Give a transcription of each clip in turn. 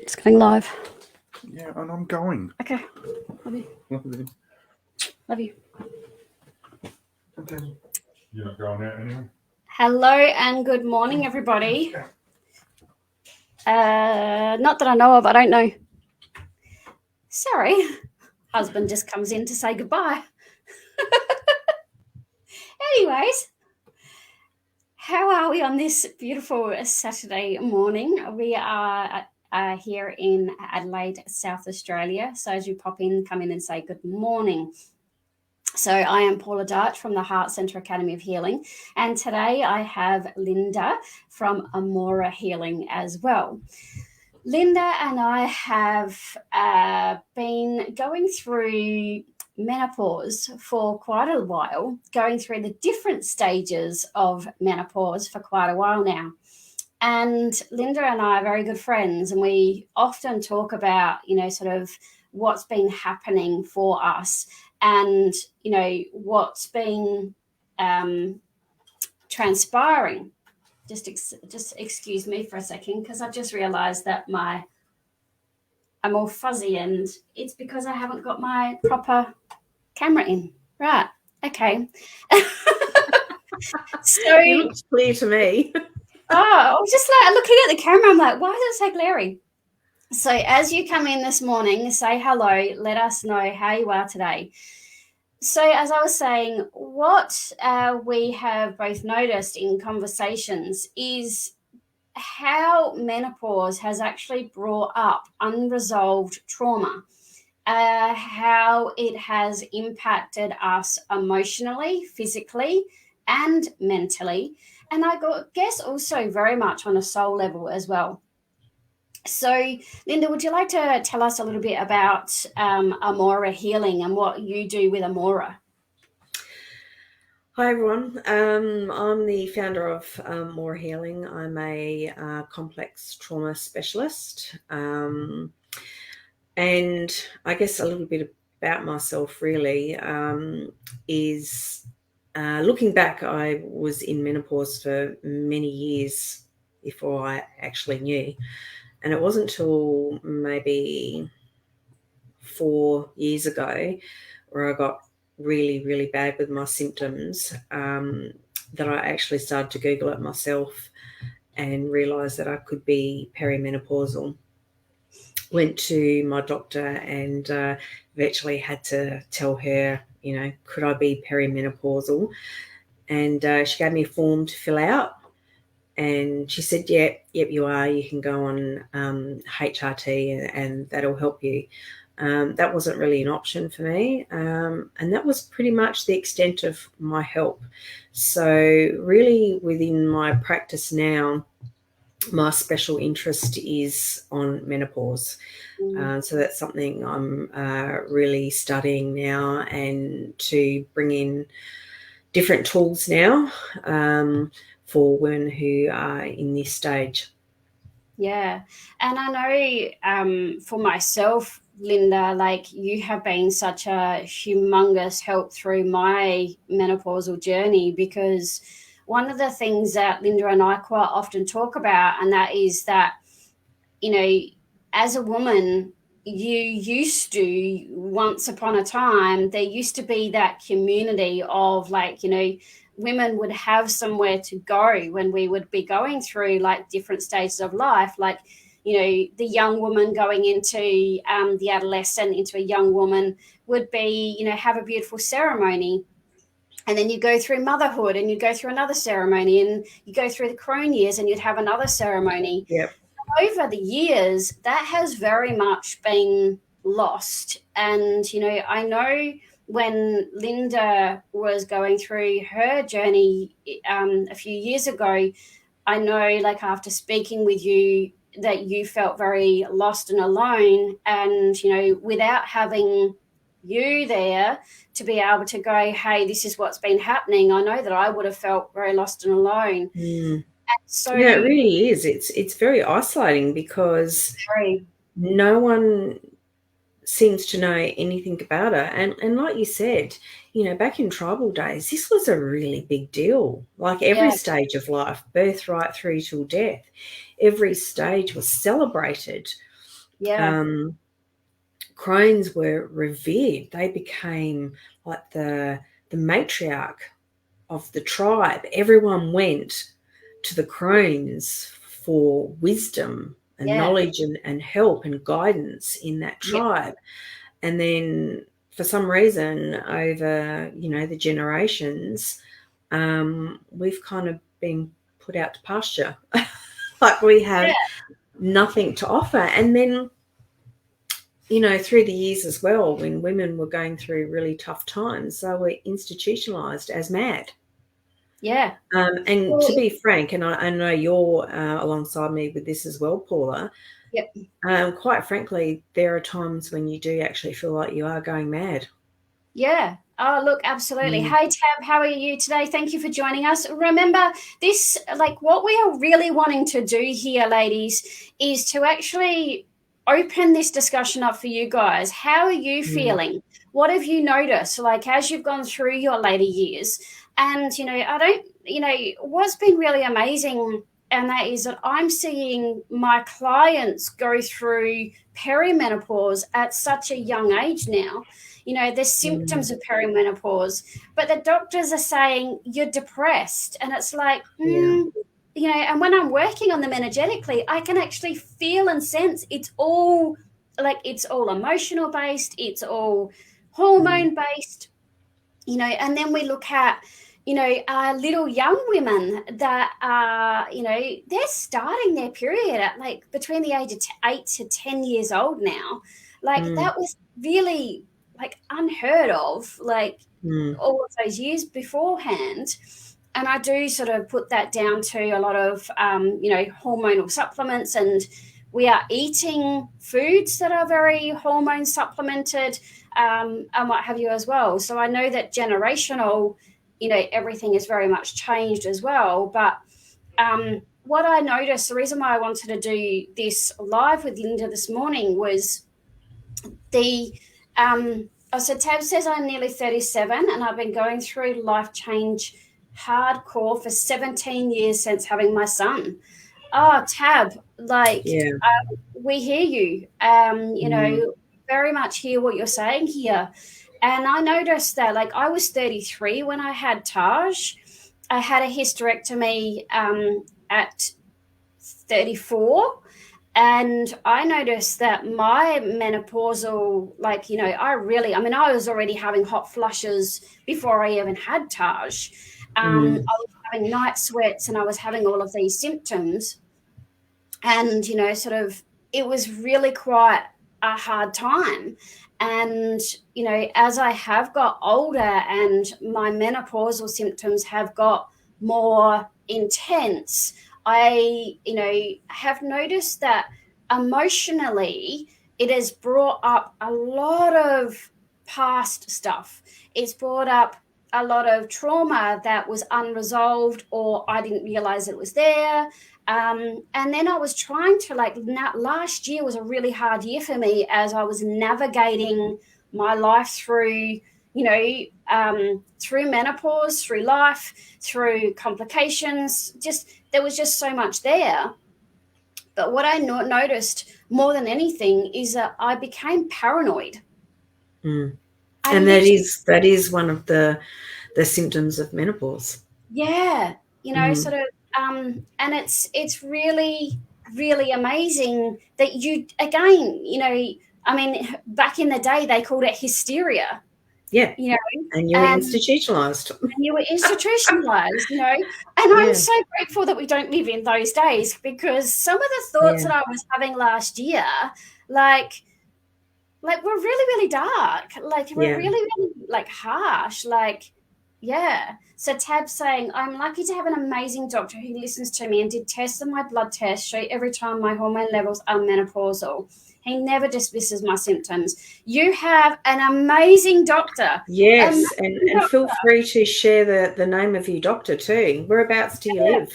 It's going live. Yeah, and I'm going. Okay. Love you. Love you. Okay. You're not going out anyway? Hello and good morning, everybody. Not that I know of. I don't know. Sorry. Husband just comes in to say goodbye. Anyways, how are we on this beautiful Saturday morning? We are here in Adelaide, South Australia. So as you pop in, come in and say good morning. So I am Paula Dart from the Heart Centre Academy of Healing, and today I have Linda from Amora Healing as well. Linda and I have been going through menopause for quite a while, going through the different stages of menopause for quite a while now. And Linda and I are very good friends, and we often talk about, sort of what's been happening for us and, what's been transpiring. Just excuse me for a second, because I've just realized that I'm all fuzzy, and it's because I haven't got my proper camera in. Right. Okay. So it looks clear to me. I was just like looking at the camera. I'm like, why is it so glary? So as you come in this morning, say hello. Let us know how you are today. So as I was saying, what we have both noticed in conversations is how menopause has actually brought up unresolved trauma, how it has impacted us emotionally, physically, and mentally, and I guess also very much on a soul level as well. So, Linda, would you like to tell us a little bit about Amora Healing and what you do with Amora? Hi, everyone. I'm the founder of Amora Healing. I'm a complex trauma specialist. And I guess a little bit about myself really is looking back, I was in menopause for many years before I actually knew. And it wasn't until maybe 4 years ago where I got really, really bad with my symptoms that I actually started to Google it myself and realised that I could be perimenopausal. Went to my doctor and eventually had to tell her, could I be perimenopausal? And she gave me a form to fill out. And she said, yep, you are. You can go on HRT and that'll help you. That wasn't really an option for me. And that was pretty much the extent of my help. So really within my practice now, my special interest is on menopause. So that's something I'm really studying now, and to bring in different tools now for women who are in this stage. Yeah. And I know for myself, Linda, like you have been such a humongous help through my menopausal journey, because one of the things that Linda and I quite often talk about, and that is that, as a woman, you used to, once upon a time, there used to be that community of women would have somewhere to go when we would be going through like different stages of life, like the young woman going into the adolescent into a young woman would be have a beautiful ceremony, and then you go through motherhood and you go through another ceremony, and you go through the crone years and you'd have another ceremony. Yep. Over the years, that has very much been lost. And I know when Linda was going through her journey a few years ago, I know, like, after speaking with you, that you felt very lost and alone, and without having you there to be able to go, hey, this is what's been happening, I know that I would have felt very lost and alone. So yeah, it really is. It's very isolating because no one seems to know anything about it. And like you said, back in tribal days, this was a really big deal. Like every stage of life, birth right through till death, every stage was celebrated. Yeah. Crones were revered. They became like the matriarch of the tribe. Everyone went to the crones for wisdom and Yeah. knowledge and help and guidance in that Yep. tribe. And then for some reason over, the generations, we've kind of been put out to pasture. Like we have nothing to offer. And then, through the years as well, when women were going through really tough times, they were institutionalized as mad. Yeah. And Well, to be frank, and I know you're alongside me with this as well, Paula, yep. quite frankly, there are times when you do actually feel like you are going mad. Yeah. Oh, look, absolutely. Mm. Hey, Tab, how are you today? Thank you for joining us. Remember, this, like, what we are really wanting to do here, ladies, is to actually open this discussion up for you guys. How are you Mm. feeling? What have you noticed, like, as you've gone through your later years? And, what's been really amazing, and that is that I'm seeing my clients go through perimenopause at such a young age now. The Mm. symptoms of perimenopause, but the doctors are saying you're depressed. And it's like, Yeah. and when I'm working on them energetically, I can actually feel and sense it's all emotional based, it's all Mm. hormone based, and then we look at, little young women that are, they're starting their period at like between the age of 8 to 10 years old now. Like Mm. that was really like unheard of, like Mm. all of those years beforehand. And I do sort of put that down to a lot of, hormonal supplements, and we are eating foods that are very hormone supplemented, and what have you as well. So I know that generational, everything is very much changed as well. But what I noticed, the reason why I wanted to do this live with Linda this morning was the so Tab says I'm nearly 37 and I've been going through life change hardcore for 17 years since having my son. Oh, Tab, like, Yeah. we hear you. Mm. Very much hear what you're saying here. And I noticed that, like, I was 33 when I had Taj. I had a hysterectomy at 34. And I noticed that my menopausal, I was already having hot flushes before I even had Taj. I Mm. was having night sweats and I was having all of these symptoms. And, it was really quite a hard time. And, as I have got older and my menopausal symptoms have got more intense, I, have noticed that emotionally it has brought up a lot of past stuff. It's brought up a lot of trauma that was unresolved or I didn't realize it was there. And then I was trying to, last year was a really hard year for me as I was navigating my life through, through menopause, through life, through complications. There was just so much there. But what I noticed more than anything is that I became paranoid. Mm. I And literally, that is one of the symptoms of menopause. yeah, Mm. sort of, and it's really, really amazing that you, again, I mean, back in the day they called it hysteria, Yeah. you know, And you were and institutionalized. you were institutionalized, and I'm Yeah. so grateful that we don't live in those days, because some of the thoughts Yeah. that I was having last year, like we're really, really dark, like we're Yeah. really, really like harsh, like, yeah. So Tab saying, I'm lucky to have an amazing doctor who listens to me and did tests on my blood test show every time my hormone levels are menopausal. He never dismisses my symptoms. You have an amazing doctor. Yes. Amazing And feel doctor. free to share the name of your doctor too. Whereabouts do you live?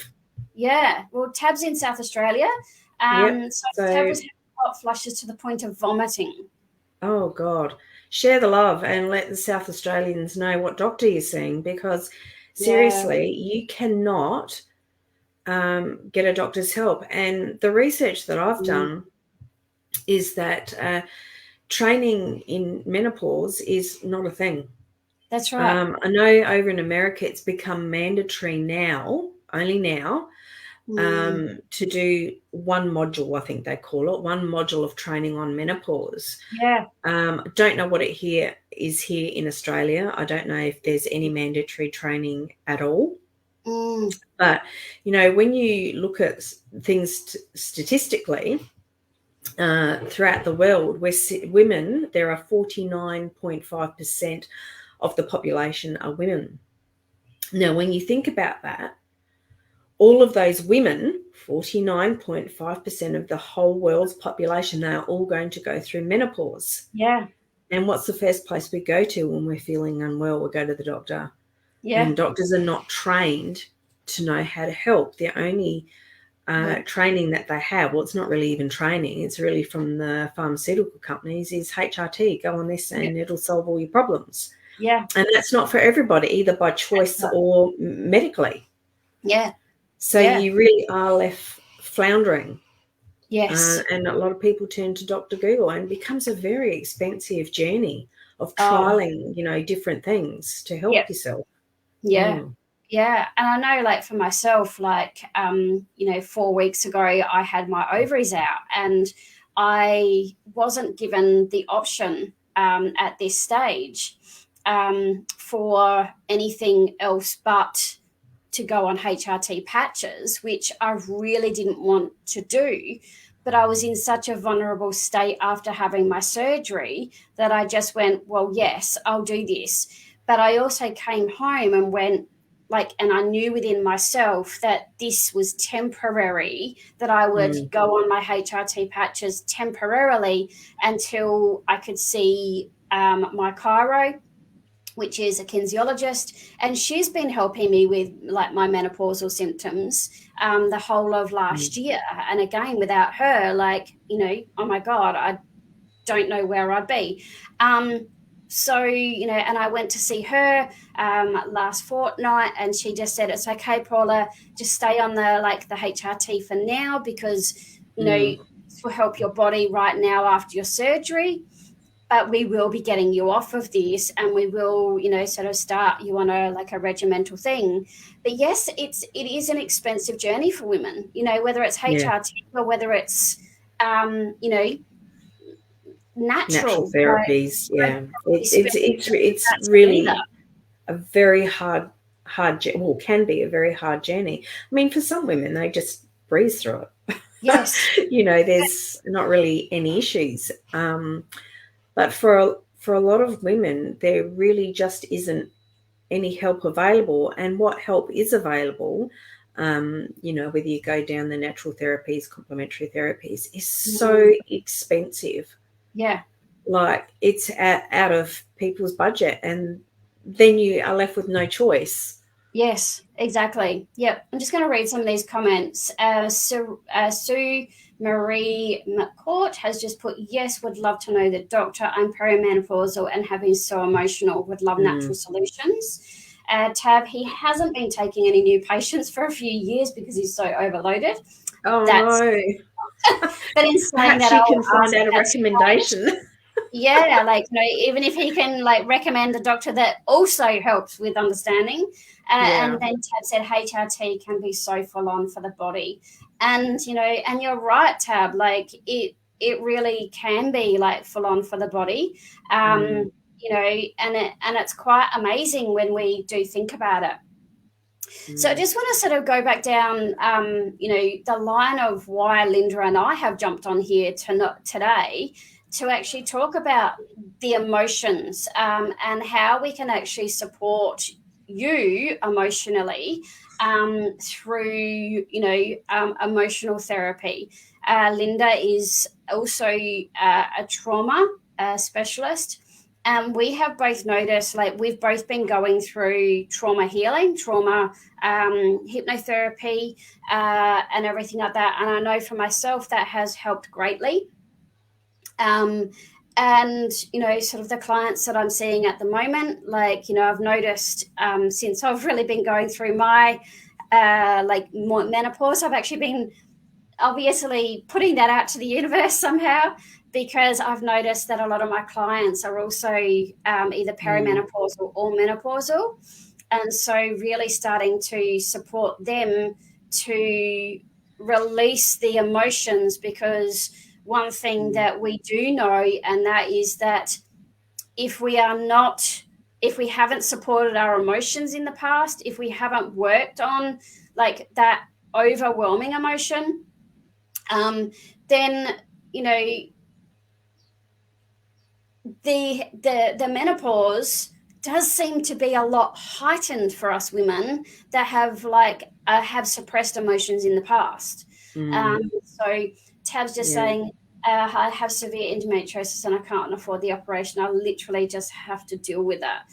Yeah, well, Tab's in South Australia. Yep. So Tab So, was having hot flushes to the point of vomiting. oh God, share the love and let the South Australians know what doctor you're seeing, because Yeah, seriously, you cannot get a doctor's help. And the research that I've mm, done, is that training in menopause is not a thing. That's right. I know over in America it's become mandatory now, only now, to do one module, I think they call it, one module of training on menopause. Yeah. I don't know what it is here in Australia. I don't know if there's any mandatory training at all. But, when you look at things statistically, throughout the world, where women, there are 49.5% of the population are women. Now, when you think about that, all of those women, 49.5% of the whole world's population, they are all going to go through menopause. Yeah. And what's the first place we go to when we're feeling unwell? We go to the doctor. Yeah. And doctors are not trained to know how to help. The only training that they have, well, it's not really even training, it's really from the pharmaceutical companies, is HRT. Go on this and it'll solve all your problems. Yeah. And that's not for everybody, either by choice or medically. Yeah. So you really are left floundering. Yes. And a lot of people turn to Dr. Google, and it becomes a very expensive journey of trialing, different things to help yourself. Yeah. Yeah. And I know, like, for myself, like, 4 weeks ago, I had my ovaries out, and I wasn't given the option at this stage for anything else but to go on HRT patches, which I really didn't want to do. But I was in such a vulnerable state after having my surgery that I just went, well, yes, I'll do this. But I also came home and went, and I knew within myself that this was temporary, that I would go on my HRT patches temporarily until I could see my chiro, which is a kinesiologist, and she's been helping me with, like, my menopausal symptoms the whole of last year. And again, without her, oh my God, I don't know where I'd be. So, and I went to see her last fortnight, and she just said, it's okay, Paula, just stay on the HRT for now, because, this will help your body right now after your surgery. But we will be getting you off of this, and we will, sort of start you on a regimental thing. But yes, it is an expensive journey for women, whether it's HRT or whether it's, natural therapies. It's really a very hard, well, can be a very hard journey. I mean, for some women, they just breeze through it. Yes. There's not really any issues. But for a lot of women, there really just isn't any help available. And what help is available, whether you go down the natural therapies, complementary therapies, is so expensive. Yeah. Like, it's out of people's budget, and then you are left with no choice. Yes, exactly. Yep. I'm just going to read some of these comments. Sue Marie McCourt has just put, yes, would love to know the doctor. I'm perimenopausal and have been so emotional. Would love natural solutions. Tab, he hasn't been taking any new patients for a few years because he's so overloaded. Oh, no. But in saying that, you can find out a recommendation. Yeah, even if he can recommend a doctor that also helps with understanding. And then Tab said HRT can be so full on for the body. And, and you're right, Tab, it really can be full on for the body. And it's quite amazing when we do think about it. So I just want to sort of go back down, the line of why Linda and I have jumped on here today to actually talk about the emotions and how we can actually support you emotionally through, emotional therapy. Linda is also a trauma specialist. And we have both noticed, we've both been going through trauma healing, trauma hypnotherapy, and everything like that. And I know for myself that has helped greatly. And, sort of the clients that I'm seeing at the moment, I've noticed since I've really been going through my menopause, I've actually been obviously putting that out to the universe somehow, because I've noticed that a lot of my clients are also either perimenopausal or menopausal. And so really starting to support them to release the emotions, because one thing that we do know, and that is that if we are not, if we haven't supported our emotions in the past, if we haven't worked on like that overwhelming emotion, then you know the menopause does seem to be a lot heightened for us women that have suppressed emotions in the past. So Tab's just saying, I have severe endometriosis and I can't afford the operation. I literally just have to deal with that.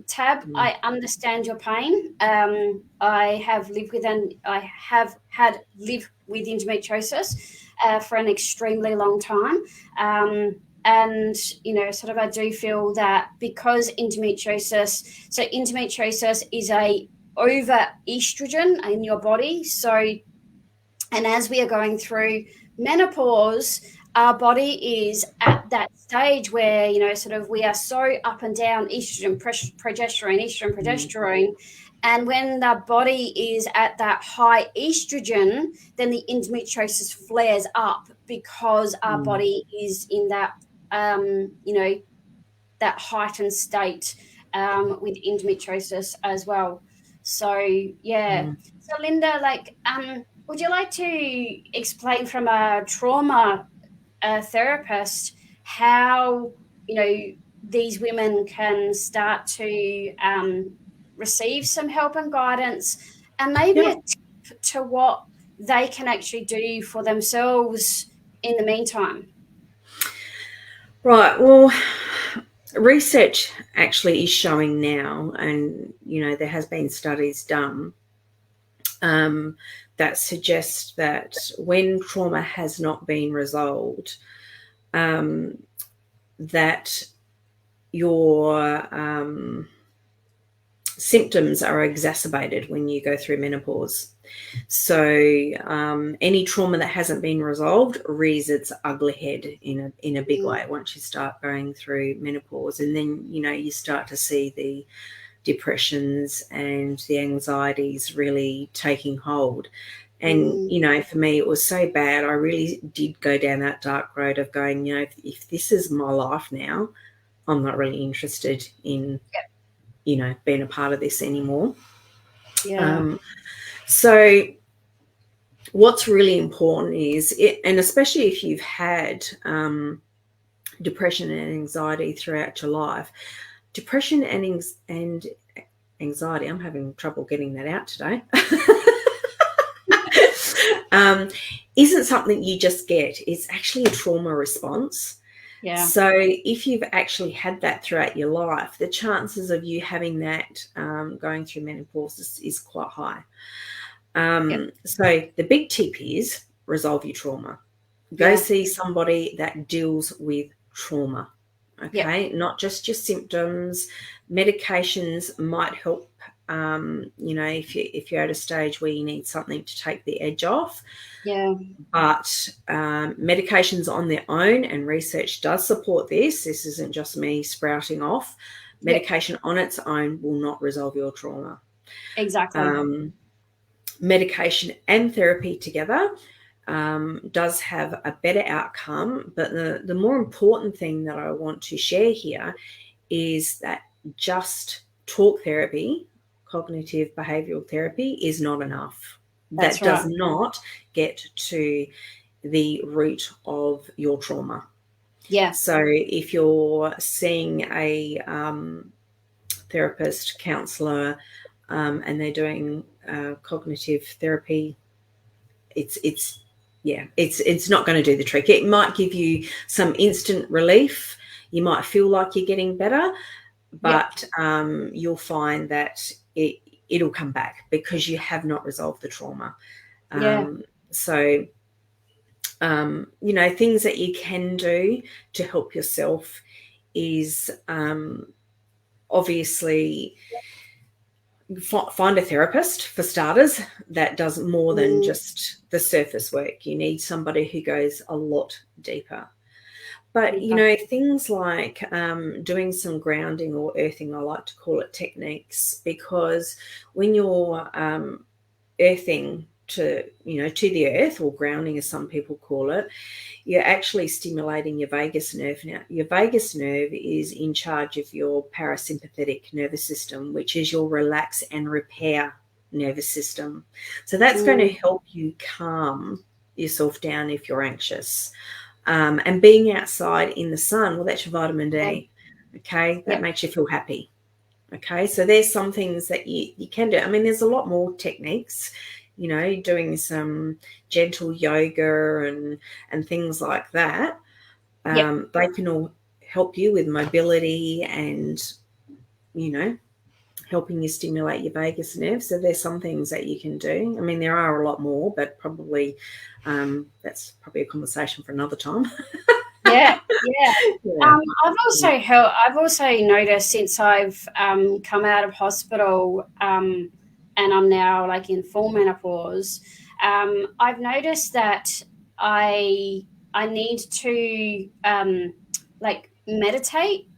Tab, I understand your pain. I have lived with, and I have had lived with endometriosis for an extremely long time. And sort of I do feel that because endometriosis is a over estrogen in your body. So, and as we are going through menopause, our body is at that stage where, sort of we are so up and down estrogen, progesterone. And when the body is at that high estrogen, then the endometriosis flares up because our body is in that, that heightened state with endometriosis as well. So, yeah. So, Linda, would you like to explain from a trauma therapist how, these women can start to receive some help and guidance, and maybe a tip to what they can actually do for themselves in the meantime? Right. Well, research actually is showing now, and there has been studies done that suggest that when trauma has not been resolved, that your symptoms are exacerbated when you go through menopause. So any trauma that hasn't been resolved rears its ugly head in a big way once you start going through menopause. And then, you start to see the depressions and the anxieties really taking hold. And, for me, it was so bad. I really did go down that dark road of going, if this is my life now, I'm not really interested in, being a part of this anymore. So what's really important is, and especially if you've had depression and anxiety throughout your life, depression and anxiety, I'm having trouble getting that out today, isn't something you just get. It's actually a trauma response. Yeah. So if you've actually had that throughout your life, the chances of you having that going through menopause is quite high. So the big tip is resolve your trauma. Go see somebody that deals with trauma. Okay, not just your symptoms. Medications might help. If you're at a stage where you need something to take the edge off. But medications on their own, and research does support this. This isn't just me sprouting off. Medication on its own will not resolve your trauma. Exactly. Medication and therapy together does have a better outcome. But the more important thing that I want to share here is that just talk therapy, cognitive behavioral therapy, is not enough. That does not get to the root of your trauma. So if you're seeing a therapist, counselor, and they're doing cognitive therapy, it's not going to do the trick. It might give you some instant relief. You might feel like you're getting better, but you'll find that it'll come back because you have not resolved the trauma. So, things that you can do to help yourself is obviously find a therapist for starters that does more than Mm. just the surface work. You need somebody who goes a lot deeper. But, you Deeper. know, things like doing some grounding or earthing, I like to call it techniques, because when you're earthing to, you know, to the earth, or grounding as some people call it, you're actually stimulating your vagus nerve. Now, your vagus nerve is in charge of your parasympathetic nervous system, which is your relax and repair nervous system. So that's going to help you calm yourself down if you're anxious. And being outside in the sun, well, that's your vitamin D. Okay, that makes you feel happy. Okay, so there's some things that you can do. I mean, there's a lot more techniques, you know, doing some gentle yoga and things like that. They can all help you with mobility and, you know, helping you stimulate your vagus nerve. So there's some things that you can do. I mean, there are a lot more, but probably that's probably a conversation for another time. Yeah. Yeah. I've also noticed since I've come out of hospital, and I'm now like in full menopause, I've noticed that I need to like meditate,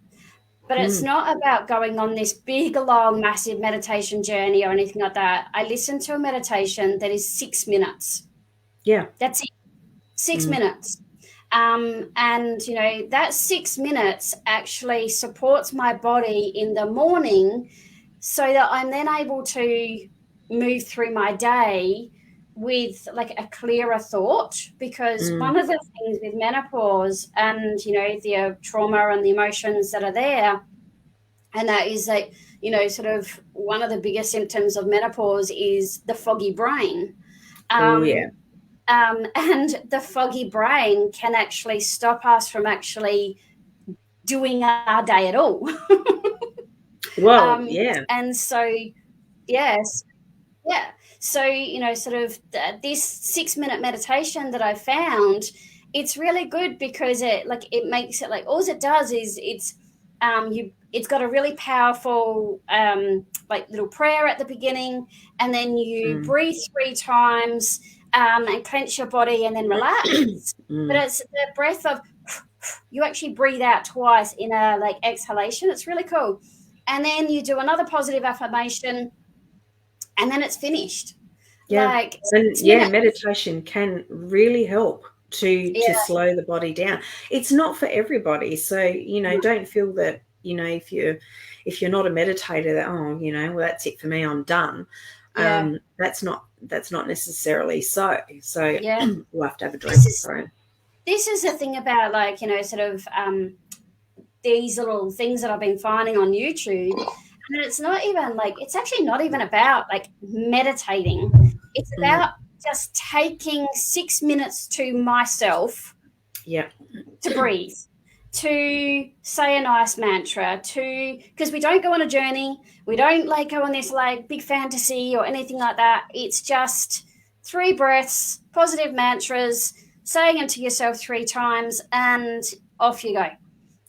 but it's not about going on this big, long, massive meditation journey or anything like that. I listen to a meditation that is 6 minutes. Yeah. That's it. 6 minutes. And, you know, that 6 minutes actually supports my body in the morning so that I'm then able to move through my day with like a clearer thought. Because one of the things with menopause and, you know, the trauma and the emotions that are there, and that is that, you know, sort of one of the biggest symptoms of menopause is the foggy brain. And the foggy brain can actually stop us from actually doing our day at all. Well, yeah. And so, yes, yeah. So, you know, sort of this 6 minute meditation that I found, it's really good because it makes it like, all it does is it's got a really powerful like little prayer at the beginning, and then you breathe 3 times and clench your body and then relax. But it's the breath of, you actually breathe out twice in a like exhalation. It's really cool. And then you do another positive affirmation, and then it's finished. Yeah. Like And 6 minutes. meditation can really help to slow the body down. It's not for everybody. So, you know, don't feel that, you know, if you're not a meditator, that, oh, you know, well, that's it for me, I'm done. That's not necessarily so. So we'll have to have a drink. This is the thing about, like, you know, sort of these little things that I've been finding on YouTube. And it's not even like, it's actually not even about like meditating. It's about just taking 6 minutes to myself to breathe, to say a nice mantra, because we don't go on a journey. We don't like go on this like big fantasy or anything like that. It's just 3 breaths, positive mantras, saying them to yourself 3 times, and off you go.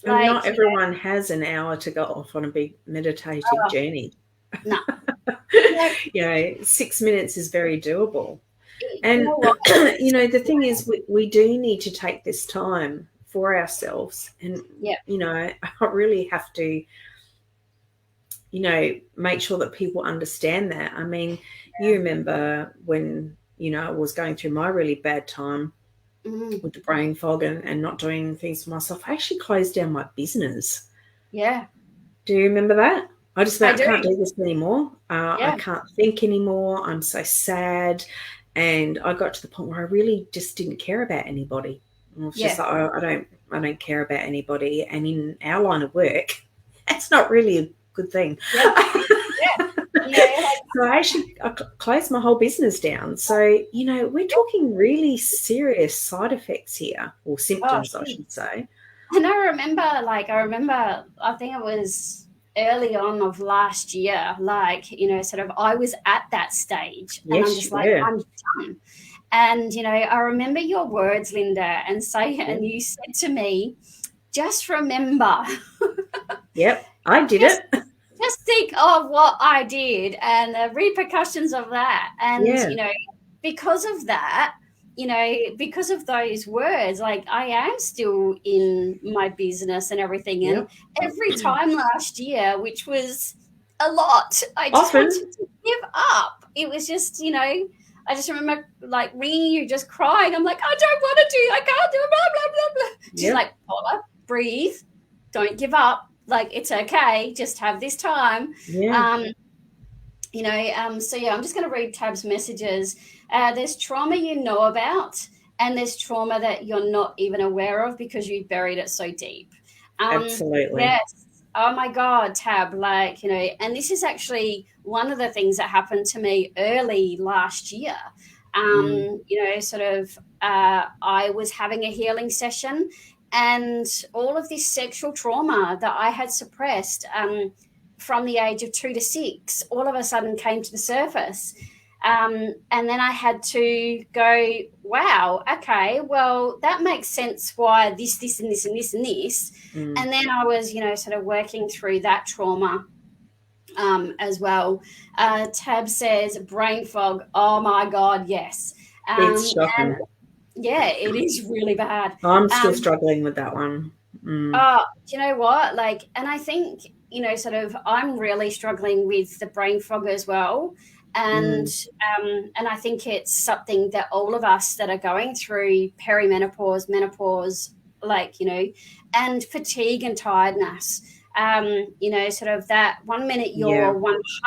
And not everyone has an hour to go off on a big meditative journey. No. You know, 6 minutes is very doable. And, you know, the thing is, we do need to take this time for ourselves. And, you know, I really have to, you know, make sure that people understand that. I mean, you remember when, you know, I was going through my really bad time with the brain fog and not doing things for myself, I actually closed down my business. Yeah. Do you remember that? I can't do this anymore. I can't think anymore. I'm so sad. And I got to the point where I really just didn't care about anybody. I was just like, I don't care about anybody. And in our line of work, that's not really a good thing. So I closed my whole busining down. So, you know, we're talking really serious side effects here, or symptoms, I should say. And I remember, I think it was early on of last year, like, you know, sort of I was at that stage, and I'm just like, I'm done. And, you know, I remember your words, Linda, and you said to me, just remember. Yep, I did it. just think of what I did and the repercussions of that. And, Yeah. because of that, because of those words, like I am still in my business and everything. And Yep. every time last year, which was a lot, I just Often. wanted to give up. It was just, I just remember like ringing you, just crying. I'm like, I don't want to do, I can't do it, blah, blah, blah, blah. She's Yep. like, Paula, breathe, don't give up. Like, it's okay. Just have this time. Yeah. So yeah, I'm just going to read Tab's messages. There's trauma you know about, and there's trauma that you're not even aware of because you buried it so deep. Absolutely. Yes. Oh my God, Tab, and this is actually one of the things that happened to me early last year. I was having a healing session, and all of this sexual trauma that I had suppressed, from the age of 2 to 6, all of a sudden came to the surface. And then I had to go, wow, okay, well, that makes sense why this, and this, and this, and this. And then I was, sort of working through that trauma as well. Tab says, brain fog. Oh, my God, yes. It's shocking. Yeah, it is really bad. I'm still struggling with that one. Do you know what? And I think, I'm really struggling with the brain fog as well. And I think it's something that all of us that are going through perimenopause, menopause, and fatigue and tiredness, that 1 minute you're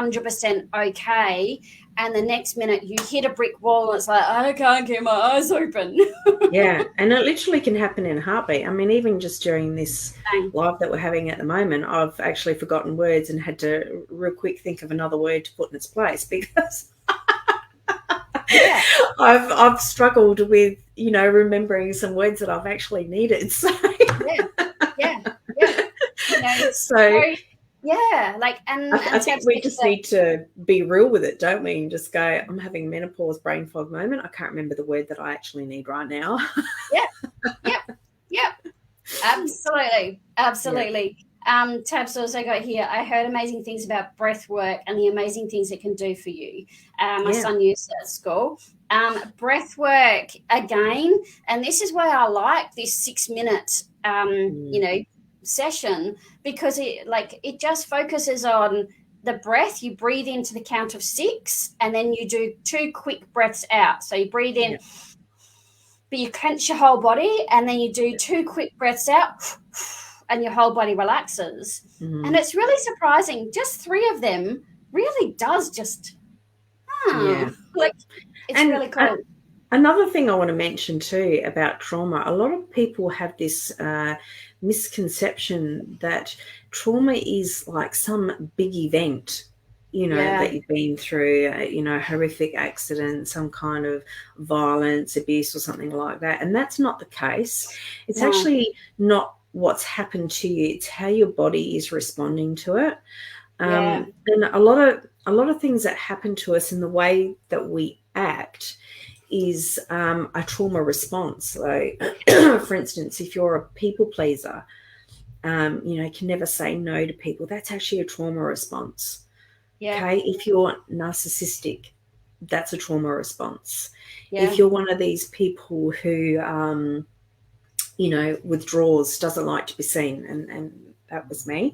100% okay, and the next minute you hit a brick wall and it's like, I can't get my eyes open. Yeah, and it literally can happen in a heartbeat. I mean, even just during this live that we're having at the moment, I've actually forgotten words and had to real quick think of another word to put in its place because I've struggled with, remembering some words that I've actually needed. So I think we just need to be real with it, don't we? And just go, I'm having a menopause brain fog moment. I can't remember the word that I actually need right now. Yep. Absolutely. Tab's also got here, I heard amazing things about breath work and the amazing things it can do for you. My son used it at school. Breath work again, and this is why I like this 6-minute session, because it just focuses on the breath. You breathe into the count of 6, and then you do 2 quick breaths out. So you breathe in, but you clench your whole body, and then you do 2 quick breaths out, and your whole body relaxes. And it's really surprising. Just 3 of them really does just, it's really cool. Another thing I want to mention too about trauma, a lot of people have this misconception that trauma is like some big event, that you've been through, horrific accident, some kind of violence, abuse or something like that. And that's not the case. It's actually not what's happened to you. It's how your body is responding to it. And a lot of things that happen to us in the way that we act is a trauma response. So, for instance, if you're a people pleaser, can never say no to people, that's actually a trauma response. Okay, if you're narcissistic, that's a trauma response. If you're one of these people who, withdraws, doesn't like to be seen, and that was me,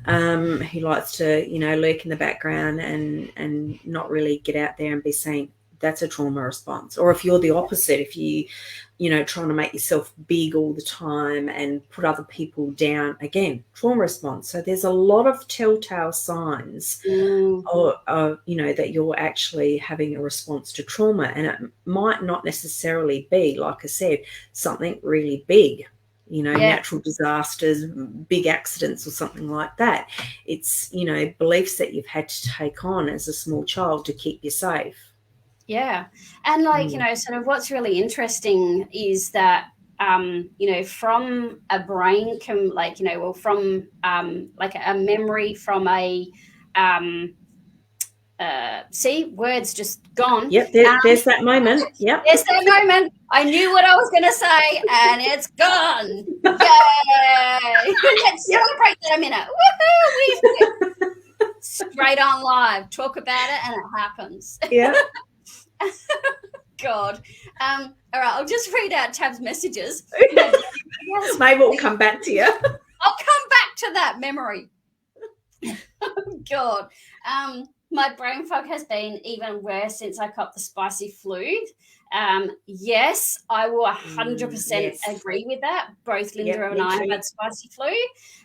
who likes to, lurk in the background and not really get out there and be seen, that's a trauma response. Or if you're the opposite, if you, trying to make yourself big all the time and put other people down, again, trauma response. So there's a lot of telltale signs that you're actually having a response to trauma. And it might not necessarily be, like I said, something really big, natural disasters, big accidents or something like that. It's, beliefs that you've had to take on as a small child to keep you safe. Yeah. And sort of what's really interesting is that, from a brain, from a memory from a, see, words just gone. Yep, there's that moment. Yep. There's that moment. I knew what I was going to say, and it's gone. Yay! Let's celebrate that a minute. Woohoo! Straight on live, talk about it, and it happens. Yeah. God. All right, I'll just read out Tab's messages. Yes. Maybe we'll come back to you. I'll come back to that memory. God. My brain fog has been even worse since I caught the spicy flu. Yes, I will 100% agree with that. Both Linda and I have had spicy flu.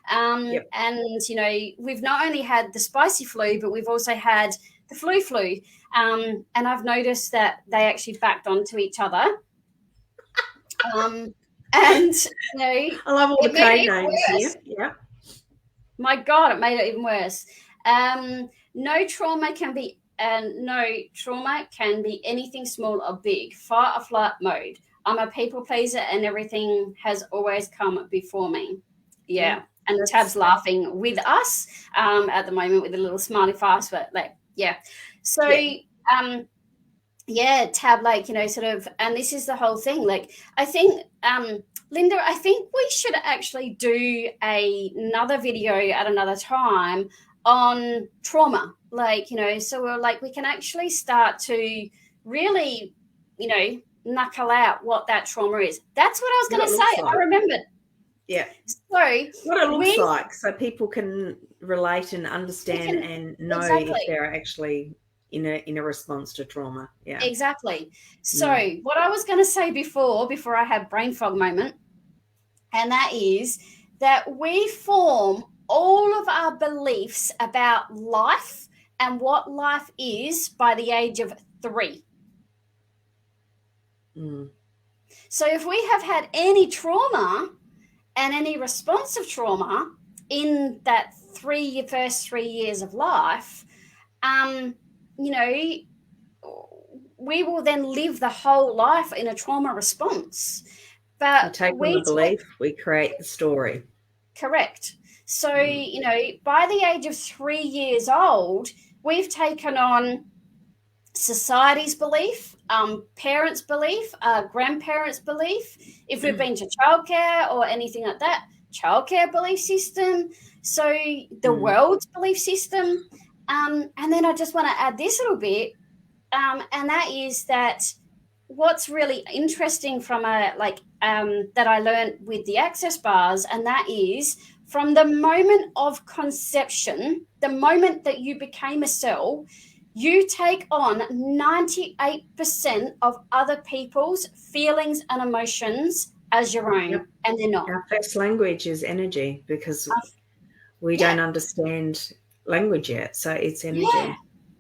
And, you know, we've not only had the spicy flu, but we've also had the flu. And I've noticed that they actually backed onto each other. And, you know, I love all the code names here. Yeah. My God, it made it even worse. No trauma can be anything small or big. Fight or flight mode. I'm a people pleaser, and everything has always come before me. Yeah. And Tab's laughing with us at the moment with a little smiley face, but like, yeah. So, Tab, like, you know, sort of, and this is the whole thing. Like, I think, Linda, I think we should actually do another video at another time on trauma. Like, you know, so we're like, we can actually start to really, you know, knuckle out what that trauma is. That's what I was going to say. Like. I remembered. Yeah. So what it looks like, so people can relate and understand and know if they're actually in a response to trauma. Yeah. Exactly. So what I was going to say before I had brain fog moment, and that is that we form all of our beliefs about life and what life is by the age of 3. So if we have had any trauma and any response of trauma in that first 3 years of life, you know, we will then live the whole life in a trauma response. But we take on the belief, we create the story. Correct. So, you know, by the age of 3 years old, we've taken on society's belief, parents' belief, grandparents' belief. If we've been to childcare or anything like that, childcare belief system. So the world's belief system. And then I just want to add this little bit, and that is that what's really interesting from that I learned with the access bars, and that is from the moment of conception, the moment that you became a cell, you take on 98% of other people's feelings and emotions as your own, and they're not. Our first language is energy because we don't understand language yet, so it's energy.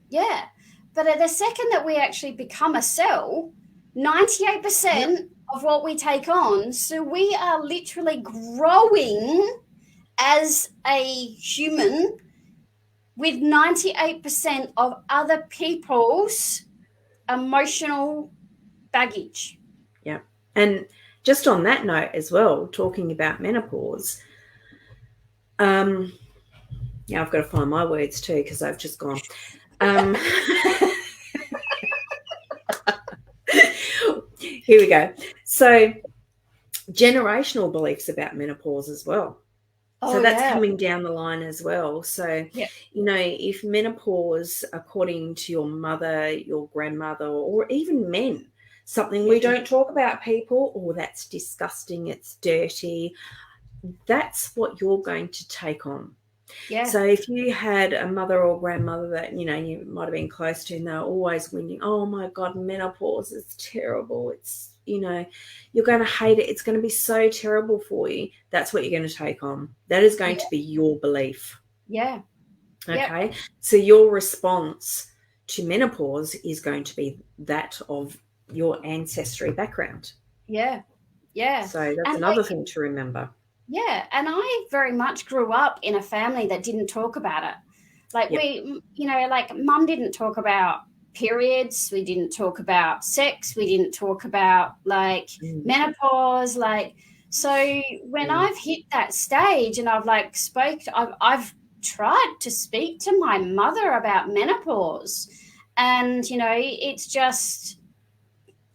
Yeah. But at the second that we actually become a cell, 98% of what we take on, so we are literally growing as a human with 98% of other people's emotional baggage. Yeah. And just on that note as well, talking about menopause, I've got to find my words too because I've just gone. Here we go. So generational beliefs about menopause as well. So that's coming down the line as well. So, you know, if menopause, according to your mother, your grandmother, or even men, something we don't talk about, people, or that's disgusting, it's dirty, that's what you're going to take on. Yeah. So if you had a mother or grandmother that, you know, you might have been close to and they're always whinging, oh, my God, menopause is terrible. It's, you know, you're going to hate it. It's going to be so terrible for you. That's what you're going to take on. That is going to be your belief. Yeah. Okay. Yep. So your response to menopause is going to be that of your ancestry background. Yeah. Yeah. So that's another thing to remember. Yeah. And I very much grew up in a family that didn't talk about it. Like we, you know, like mum didn't talk about periods, we didn't talk about sex, we didn't talk about like menopause, like, so when I've hit that stage and I've like I've tried to speak to my mother about menopause, and you know, it's just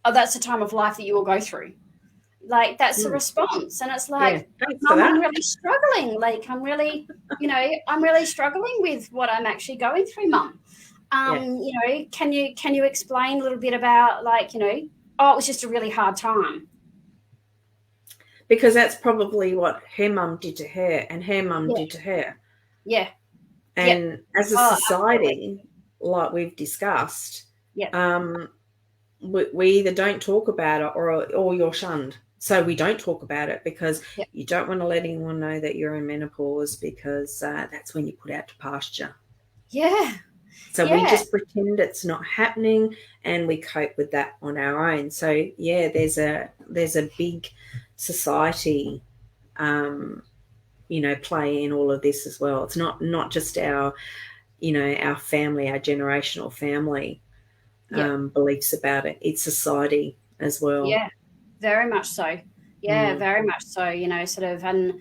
that's a time of life that you will go through. Like, that's the response. And it's Yeah, like, thanks for Mum, I'm that. really struggling. Like, I'm really, I'm really struggling with what I'm actually going through, Mum. Can you explain a little bit about, like, oh, it was just a really hard time. Because that's probably what her mum did to her and her mum Yeah. did to her. Yeah. And as a Oh, society, like we've discussed, yeah. we either don't talk about it or you're shunned. So we don't talk about it because Yeah. you don't want to let anyone know that you're in menopause, because that's when you put out to pasture. Yeah. So we Yeah. just pretend it's not happening and we cope with that on our own. So yeah, there's a big society play in all of this as well. It's not just our family, our generational family Yeah. beliefs about it. It's society as well. Yeah. Very much so. Yeah, very much so. Sort of, and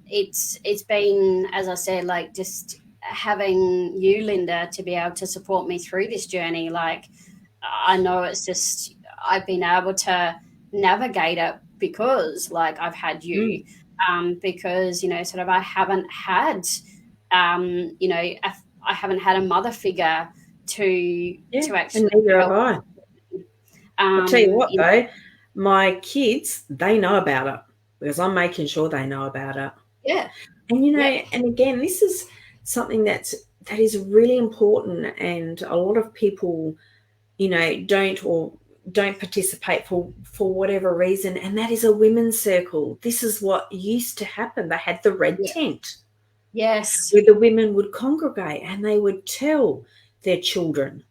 it's been, as I said, like, just having you, Linda, to be able to support me through this journey. Like, I know it's just, I've been able to navigate it because, like, I've had you, because sort of, I haven't had, I haven't had a mother figure to And actually neither have help. I. I'll tell you what, You know, though, my kids, they know about it because I'm making sure they know about it. yeah. And Yeah. and again, this is something that is really important, and a lot of people, don't participate for whatever reason, and that is a women's circle. This is what used to happen. They had the red Yeah. tent Yes. where the women would congregate and they would tell their children,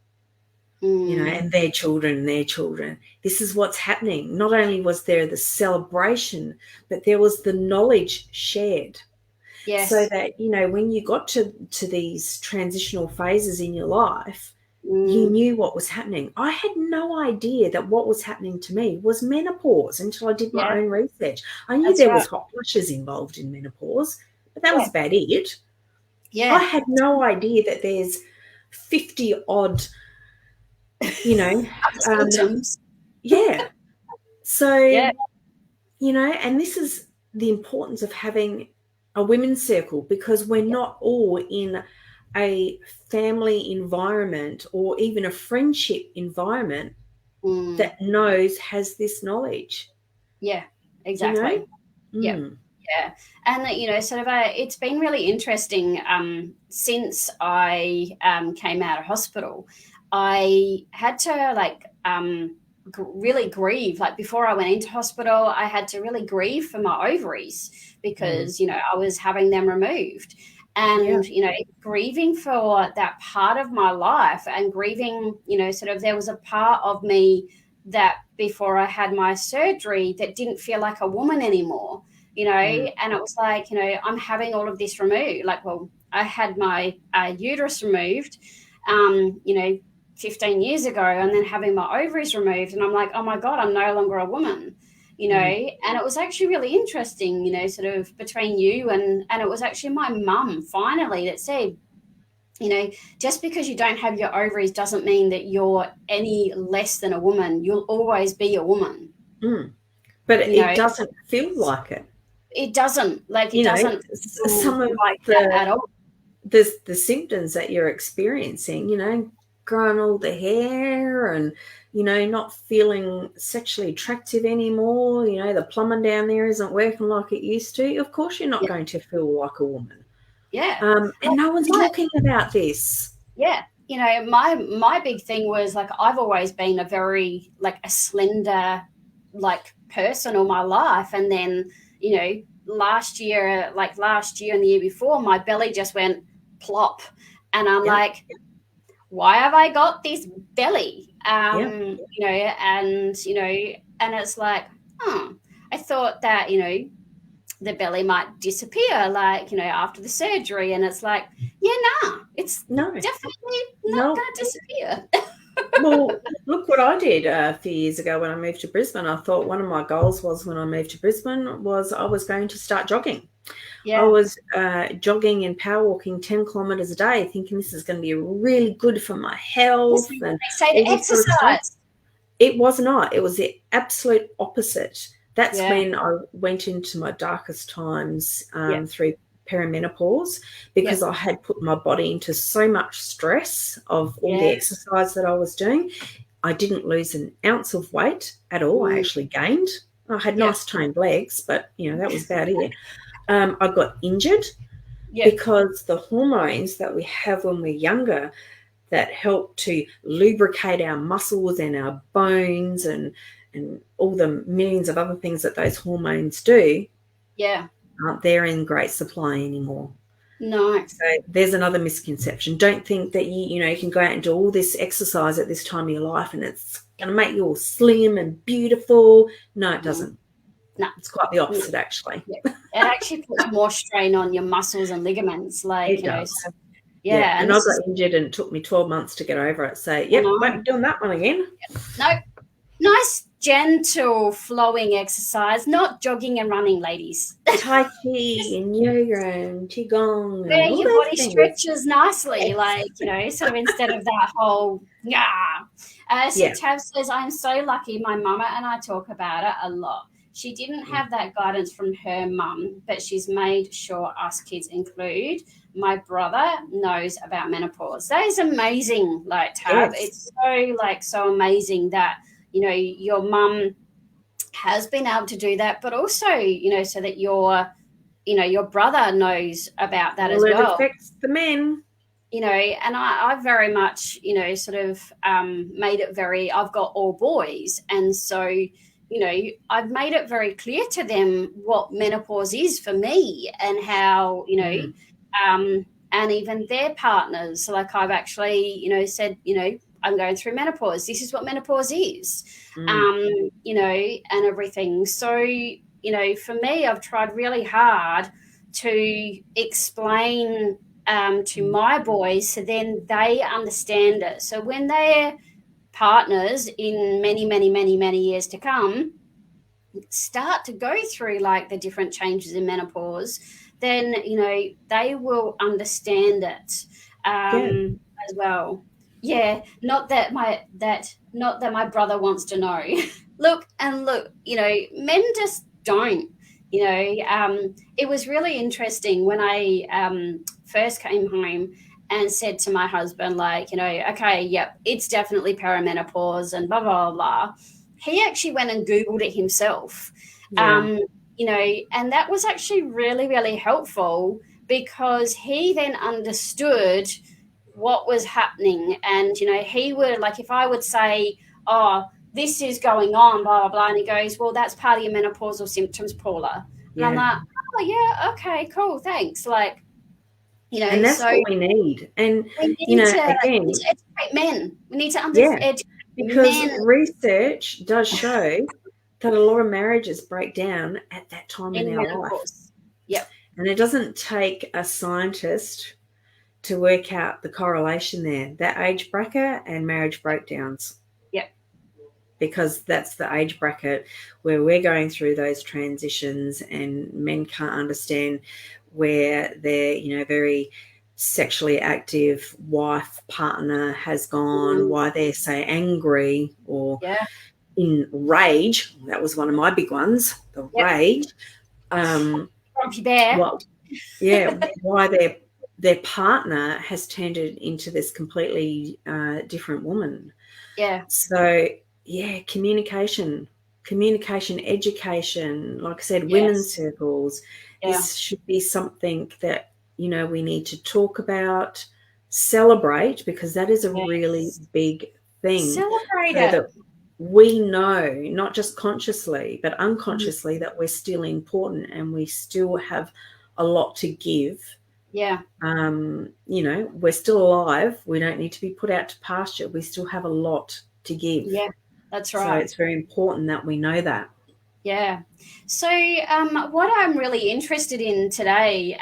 and their children, this is what's happening. Not only was there the celebration, but there was the knowledge shared. Yes. So that, when you got to these transitional phases in your life, you knew what was happening. I had no idea that what was happening to me was menopause until I did my own research. I knew That's there right. was hot flushes involved in menopause, but that Yeah. was about it. Yeah. I had no idea that there's 50 odd, symptoms. yeah. So, Yeah. and this is the importance of having a women's circle, because we're not all in a family environment or even a friendship environment that has this knowledge. Yeah, exactly. Yeah. Yeah. And sort of, it's been really interesting, since I came out of hospital. I had to, like, really grieve. Like, before I went into hospital, I had to really grieve for my ovaries because I was having them removed. And grieving for that part of my life, and grieving, sort of, there was a part of me that, before I had my surgery, that didn't feel like a woman anymore, and it was like, I'm having all of this removed. Like, well, I had my uterus removed, 15 years ago, and then having my ovaries removed. And I'm like, oh my God, I'm no longer a woman, and it was actually really interesting, sort of, between you and it was actually my mum finally that said, just because you don't have your ovaries doesn't mean that you're any less than a woman. You'll always be a woman. But it doesn't feel like it. It doesn't. Like, it doesn't some of like that at all. The symptoms that you're experiencing, growing all the hair and, not feeling sexually attractive anymore, the plumbing down there isn't working like it used to. Of course you're not going to feel like a woman. Yeah. And no one's talking about this. Yeah. My big thing was, like, I've always been a very, like, a slender, like, person all my life. And then, last year and the year before, my belly just went plop. And I'm like, why have I got this belly? And it's like, I thought that, the belly might disappear, like, after the surgery. And it's like, it's definitely not going to disappear. Well, look what I did a few years ago when I moved to Brisbane. I thought one of my goals was, when I moved to Brisbane, was I was going to start jogging. I was jogging and power walking 10 kilometres a day, thinking this is going to be really good for my health. They say to exercise. It was not. It was the absolute opposite. That's Yeah. when I went into my darkest times Yeah. through perimenopause, because Yeah. I had put my body into so much stress of all the Yes. exercise that I was doing. I didn't lose an ounce of weight at all. I Mm. actually gained. I had Yeah. nice toned legs, but that was about it. I got injured Yeah. because the hormones that we have when we're younger that help to lubricate our muscles and our bones and all the millions of other things that those hormones do Yeah. aren't there in great supply anymore. No. So there's another misconception. Don't think that you can go out and do all this exercise at this time of your life and it's going to make you all slim and beautiful. No, it Mm. doesn't. No. It's quite the No. opposite, actually. Yeah. It actually puts more strain on your muscles and ligaments, like, It does. so, Yeah, yeah, and and I this is, got injured and it took me 12 months to get over it. So, I yep, won't know. be doing that one again. No, nice, gentle, flowing exercise, not jogging and running, ladies. Tai Chi and yoga and Qigong and Where all your those body things. stretches nicely, Yes. like, sort of instead of that whole, yeah. So Yeah. Tav says, I'm so lucky. My mama and I talk about it a lot. She didn't have that guidance from her mum, but she's made sure us kids include. My brother knows about menopause. That is amazing, like, Tav. Yes. It's so, like, so amazing that, your mum has been able to do that, but also, so that your brother knows about that as Well, it well. affects the men. And I very much, sort of made it I've got all boys. And so, I've made it very clear to them what menopause is for me and how, and even their partners. Like I've actually, said, I'm going through menopause. This is what menopause is, and everything. So, for me, I've tried really hard to explain to my boys so then they understand it. So when their partners in many, many, many, many years to come start to go through like the different changes in menopause, then they will understand it Yeah. as well. Yeah, not that my brother wants to know. look, men just don't. It was really interesting when I first came home and said to my husband, like, okay, yep, it's definitely perimenopause and blah blah blah. He actually went and Googled it himself. Yeah. And that was actually really, really helpful because he then understood what was happening. And, he would, like, if I would say, oh, this is going on, blah, blah, blah, and he goes, well, that's part of your menopausal symptoms, Paula. And I'm Yeah. like, oh, yeah, okay, cool, thanks. Like, And that's so what we need. And, we need to again, educate men. We need to yeah, educate because men research does show that a lot of marriages break down at that time in in our life. menopause. Yep. And it doesn't take a scientist to work out the correlation there, that age bracket and marriage breakdowns. Yep. Because that's the age bracket where we're going through those transitions and men can't understand where their, very sexually active wife partner has gone, why they're so angry or in rage. That was one of my big ones, the rage. Grumpy bear. Why their partner has turned it into this completely different woman. Yeah. So, communication, education, like I said, women's circles. This should be something that, we need to talk about, celebrate, because that is a really big thing. Celebrate so it. that we know, not just consciously, but unconsciously, that we're still important and we still have a lot to give. Yeah. We're still alive. We don't need to be put out to pasture. We still have a lot to give. Yeah, that's right. So it's very important that we know that. Yeah. So what I'm really interested in today,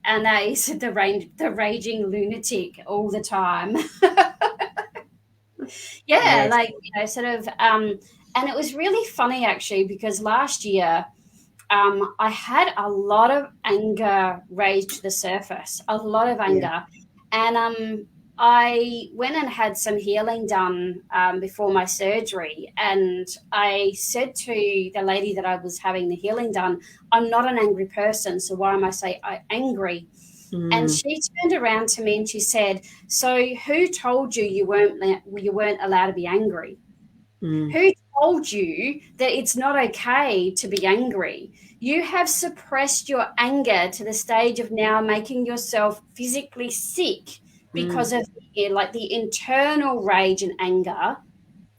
and that is the raging lunatic all the time. Yes. Like, sort of, and it was really funny actually, because last year I had a lot of anger raised to the surface, a lot of anger. And I went and had some healing done before my surgery, and I said to the lady that I was having the healing done, "I'm not an angry person, so why am I angry?" And Mm, she turned around to me and she said, "So who told you you weren't allowed to be angry? mm, Who told you that it's not okay to be angry? You have suppressed your anger to the stage of now making yourself physically sick mm. because of like the internal rage and anger."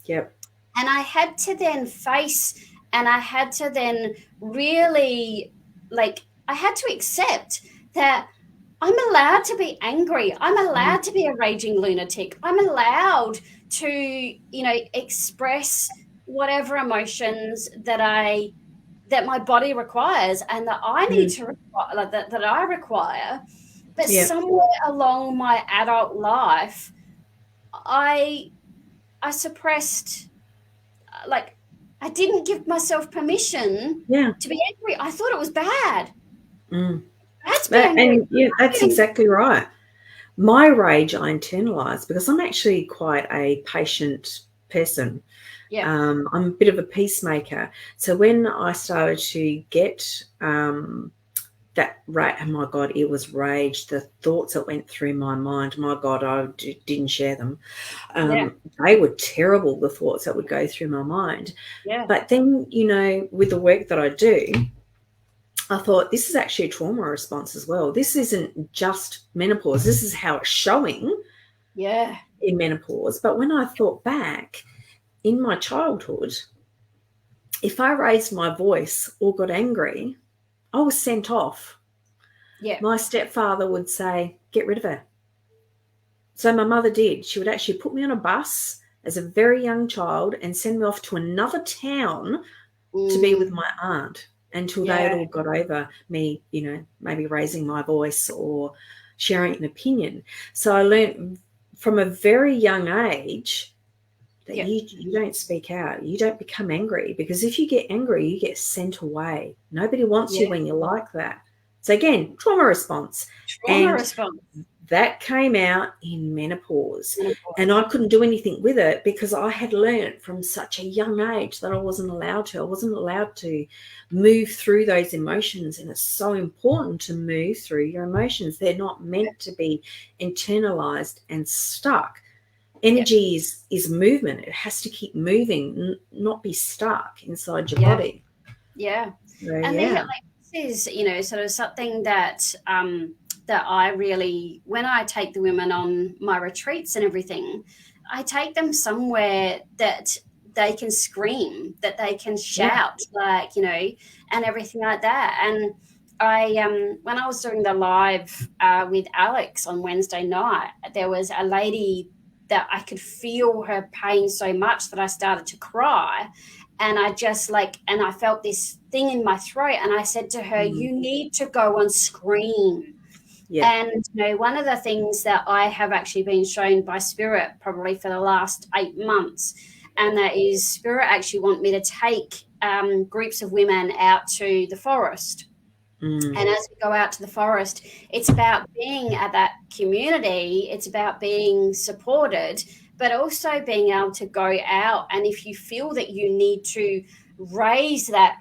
Yep. And I had to then face, and I had to then really, like, I had to accept that I'm allowed to be angry. I'm Mm, allowed to be a raging lunatic. I'm allowed to, express whatever emotions that my body requires and that I need mm. to require, like, that I require. But Yep. somewhere along my adult life, I I suppressed, like, I didn't give myself permission Yeah. to be angry. I thought it was bad. Mm. Bad to be angry. And yeah, that's exactly right. My rage I internalize because I'm actually quite a patient person. Yeah, I'm a bit of a peacemaker. So when I started to get that rage, oh my God, it was rage. The thoughts that went through my mind, my God, didn't share them. yeah, They were terrible, the thoughts that would go through my mind. yeah, But then, with the work that I do, I thought this is actually a trauma response as well. This isn't just menopause. This is how it's showing yeah, in menopause. But when I thought back in my childhood, if I raised my voice or got angry, I was sent off. yeah. My stepfather would say, get rid of her. So my mother did. She would actually put me on a bus as a very young child and send me off to another town to be with Mm, my aunt until they had yeah, all got over me, maybe raising my voice or sharing an opinion. So I learned from a very young age that yeah, you don't speak out. You don't become angry, because if you get angry, you get sent away. Nobody wants you yeah. when you're like that. So again, trauma response. Trauma And response. that came out in menopause. And I Menopause. couldn't do anything with it because I had learned from such a young age that I wasn't allowed to. I wasn't allowed to move through those emotions. And it's so important to move through your emotions. They're not meant to be internalized and stuck. Yeah, Energy is movement. It has to keep moving, not be stuck inside your yeah, body. yeah. So And then, yeah. like, this is, sort of something that I really, when I take the women on my retreats and everything, I take them somewhere that they can scream, that they can Yeah. shout, like, and everything like that. And when I was doing the live with Alex on Wednesday night, there was a lady that I could feel her pain so much that I started to cry. And I just, like, and I felt this thing in my throat, and I said to her, Mm. "You need to go and scream." Yeah. And one of the things that I have actually been shown by Spirit probably for the last 8 months, and that is Spirit actually want me to take groups of women out to the forest. Mm. And as we go out to the forest, it's about being at that community, it's about being supported, but also being able to go out. And if you feel that you need to raise that,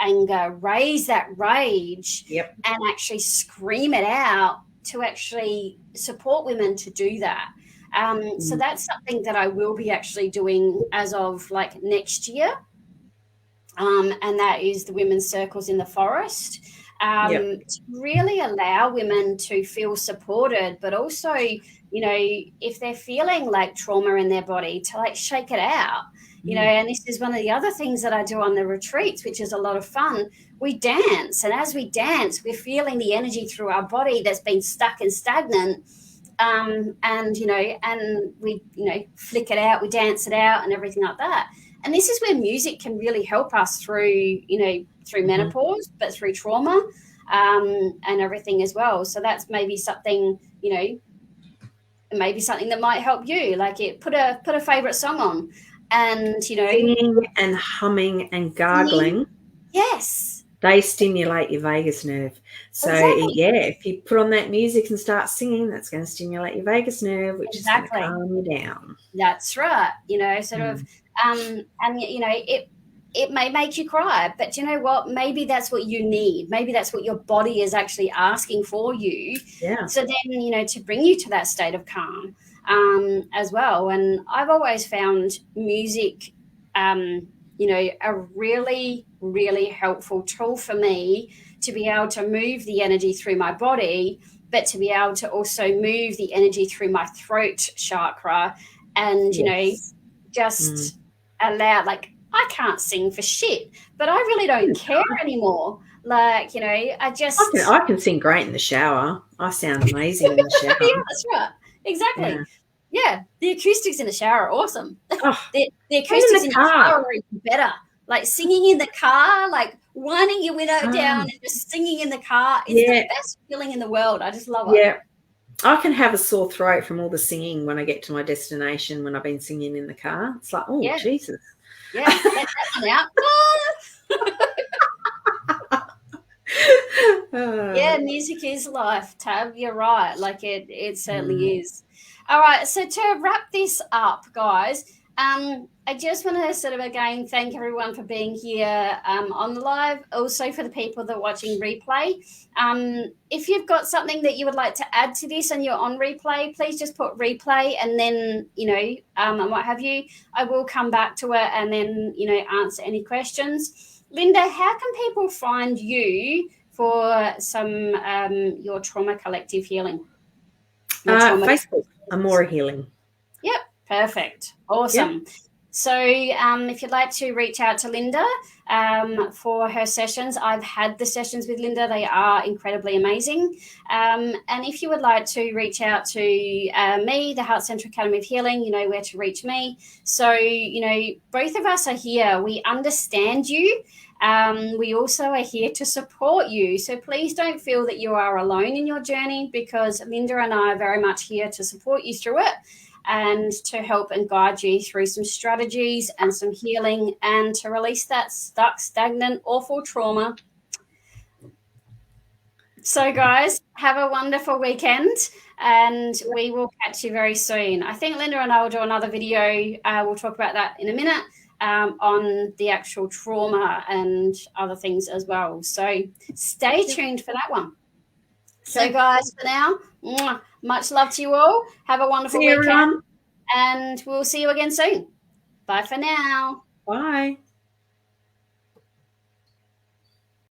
anger, raise that rage, Yep. and actually scream it out, to actually support women to do that. So Mm. that's something that I will be actually doing as of like next year, and that is the women's circles in the forest, Yep. to really allow women to feel supported, but also, if they're feeling like trauma in their body, to like shake it out. Mm. And this is one of the other things that I do on the retreats, which is a lot of fun. We dance, and as we dance, we're feeling the energy through our body that's been stuck and stagnant. And we, flick it out, we dance it out, and everything like that. And this is where music can really help us through, through Mhm. menopause, but through trauma, and everything as well. So that's maybe something, maybe something that might help you. Like, put a favorite song on, and Singing and humming and singing. gargling Yes, They stimulate your vagus nerve. So, Exactly. yeah, if you put on that music and start singing, that's going to stimulate your vagus nerve, which is going to Exactly. calm you down. That's right. Sort of, and it may make you cry, but you know what? Maybe that's what you need. Maybe that's what your body is actually asking for you. Yeah. So then, to bring you to that state of calm, as well. And I've always found music, a really, really helpful tool for me to be able to move the energy through my body, but to be able to also move the energy through my throat chakra and, Yes. just allow, like, I can't sing for shit, but I really don't care anymore. Like, I can sing great in the shower. I sound amazing in the shower. Yeah, that's right. Exactly. Yeah. The acoustics in the shower are awesome. Oh, The and acoustics in in the the car. shower are even better. Like singing in the car, like winding your window down and just singing in the car. It's the best feeling in the world. I just love it. Yeah. I can have a sore throat from all the singing when I get to my destination when I've been singing in the car. It's like, oh, Yeah. Jesus. Yeah. Let that one out. Yeah, music is life, Tab. You're right. Like it certainly is. All right. So to wrap this up, guys, I just want to sort of again thank everyone for being here on the live. Also for the people that are watching replay. If you've got something that you would like to add to this and you're on replay, please just put replay and then and what have you. I will come back to it and then answer any questions. Linda, how can people find you for some your trauma collective healing? Facebook, Amora Healing. Yep, perfect. Awesome. Yep. So if you'd like to reach out to Linda for her sessions, I've had the sessions with Linda. They are incredibly amazing. And if you would like to reach out to me, the Heart Centre Academy of Healing, you know where to reach me. So, both of us are here. We understand you. We also are here to support you. So please don't feel that you are alone in your journey, because Linda and I are very much here to support you through it and to help and guide you through some strategies and some healing and to release that stuck, stagnant, awful trauma. So guys, have a wonderful weekend and we will catch you very soon. I think Linda and I will do another video. We'll talk about that in a minute. On the actual trauma and other things as well. So stay tuned for that one. So guys, for now, much love to you all. Have a wonderful weekend. Everyone. And we'll see you again soon. Bye for now. Bye.